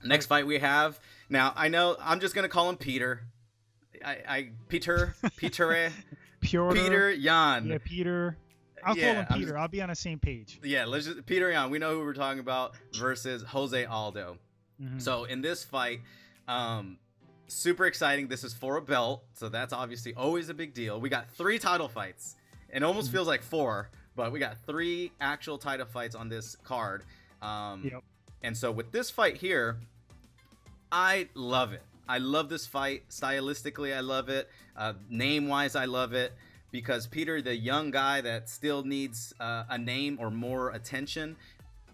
Next fight we have. Now, I know I'm just going to call him Peter. Peter Piotr. Yan. Yeah, Peter. I'll call him Peter. I'll be on the same page. Yeah, let's just Petr Yan. We know who we're talking about versus Jose Aldo. So in this fight, super exciting. This is for a belt, so that's obviously always a big deal. We got 3 title fights. It almost feels like 4, but we got 3 actual title fights on this card. And so with this fight here, I love it. I love this fight. Stylistically, I love it. Name-wise, I love it. Because Peter, the young guy that still needs a name or more attention,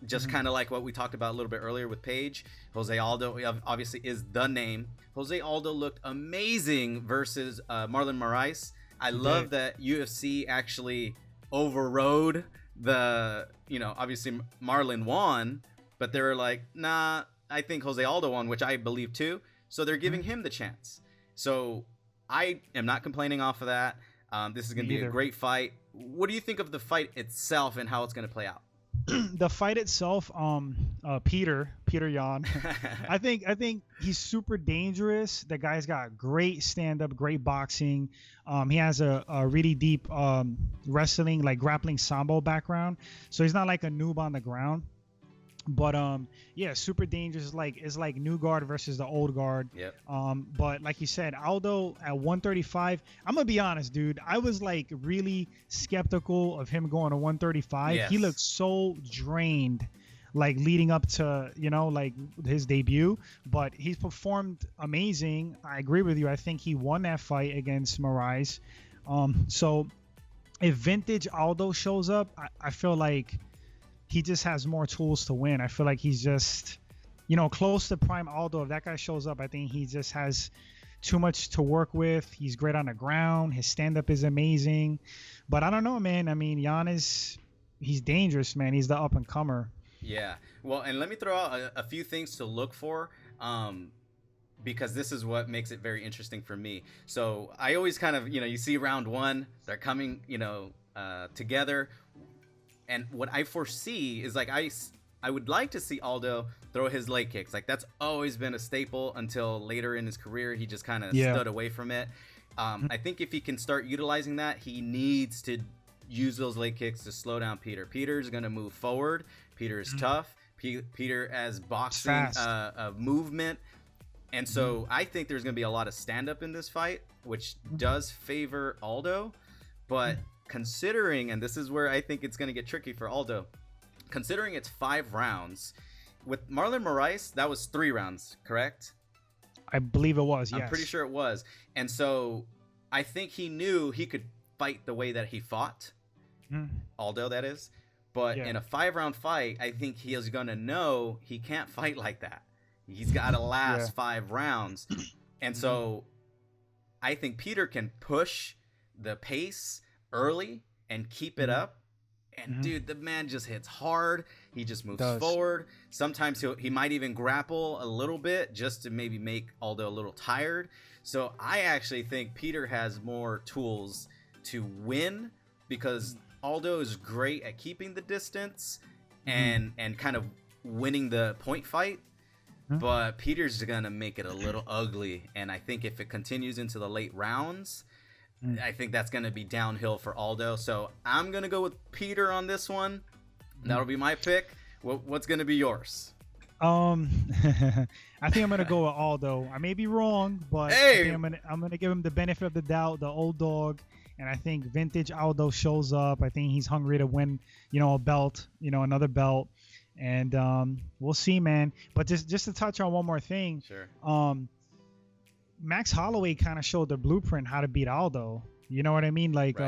just kind of like what we talked about a little bit earlier with Paige, Jose Aldo obviously is the name. Jose Aldo looked amazing versus Marlon Moraes. I love that UFC actually overrode the, obviously Marlon won, but they were like, nah, I think Jose Aldo won, which I believe too. So they're giving him the chance. So I am not complaining off of that. This is going to be a great fight. What do you think of the fight itself and how it's going to play out? The fight itself, Petr Yan, I think he's super dangerous. The guy's got great stand-up, great boxing. He has a really deep wrestling, like grappling sambo background. So he's not like a noob on the ground. But yeah, super dangerous. It's like new guard versus the old guard. Yep. But like you said, Aldo at 135. I'm gonna be honest, dude. I was like really skeptical of him going to 135. Yes. He looked so drained, like leading up to like his debut. But he's performed amazing. I agree with you. I think he won that fight against Moraes. So if vintage Aldo shows up, I feel like he just has more tools to win. I feel like he's just, close to prime Aldo. If that guy shows up, I think he just has too much to work with. He's great on the ground. His stand-up is amazing. But I don't know, man. I mean, he's dangerous, man. He's the up-and-comer. Yeah. Well, and let me throw out a few things to look for, because this is what makes it very interesting for me. So I always kind of, you see round 1, they're coming, together. And what I foresee is like I would like to see Aldo throw his leg kicks. Like that's always been a staple until later in his career. He just kind of stood away from it. I think if he can start utilizing that, he needs to use those leg kicks to slow down Peter. Peter's going to move forward. Peter is tough. Peter has boxing movement. And so I think there's going to be a lot of stand-up in this fight, which does favor Aldo. But considering, and this is where I think it's going to get tricky for Aldo, considering it's 5 rounds, with Marlon Moraes, that was 3 rounds, correct? I believe it was, yes. I'm pretty sure it was. And so I think he knew he could fight the way that he fought, Aldo, that is. But in a 5-round fight, I think he is going to know he can't fight like that. He's got to last 5 rounds. And so I think Peter can push the pace early and keep it up, and dude, the man just hits hard. He just moves forward. Sometimes he might even grapple a little bit just to maybe make Aldo a little tired. So I actually think Peter has more tools to win, because Aldo is great at keeping the distance and kind of winning the point fight, but Peter's gonna make it a little ugly. And I think if it continues into the late rounds, I think that's going to be downhill for Aldo. So I'm going to go with Peter on this one. That'll be my pick. What's going to be yours? I think I'm going to go with Aldo. I may be wrong, but hey! I'm going to give him the benefit of the doubt, the old dog. And I think vintage Aldo shows up. I think he's hungry to win, a belt, another belt. And we'll see, man. But just to touch on one more thing. Sure. Max Holloway kind of showed the blueprint how to beat Aldo. You know what I mean? Like,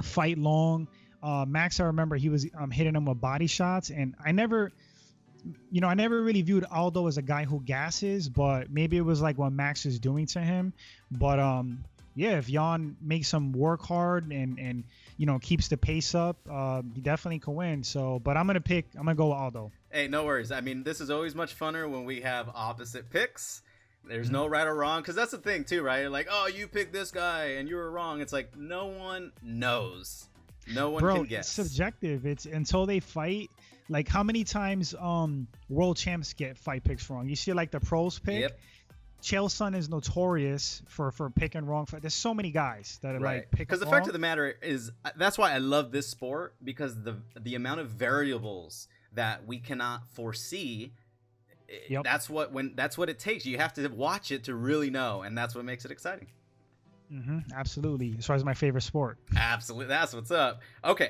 fight long. Max, I remember he was hitting him with body shots, and I never really viewed Aldo as a guy who gasses, but maybe it was like what Max is doing to him. But if Yan makes him work hard and keeps the pace up, he definitely can win. So, but I'm gonna go with Aldo. Hey, no worries. I mean, this is always much funner when we have opposite picks. There's no right or wrong, because that's the thing too, right? Like, oh, you picked this guy and you were wrong. It's like no one knows. No one Bro, can guess. it's subjective. It's until they fight. Like, how many times world champs get fight picks wrong? You see, like, the pros pick. Yep. Chael Sonnen is notorious for picking wrong. There's so many guys that are like pick. Because the fact of the matter is, that's why I love this sport, because the amount of variables that we cannot foresee. Yep. That's what it takes. You have to watch it to really know, and that's what makes it exciting. Absolutely. As far as my favorite sport. Absolutely, that's what's up. Okay,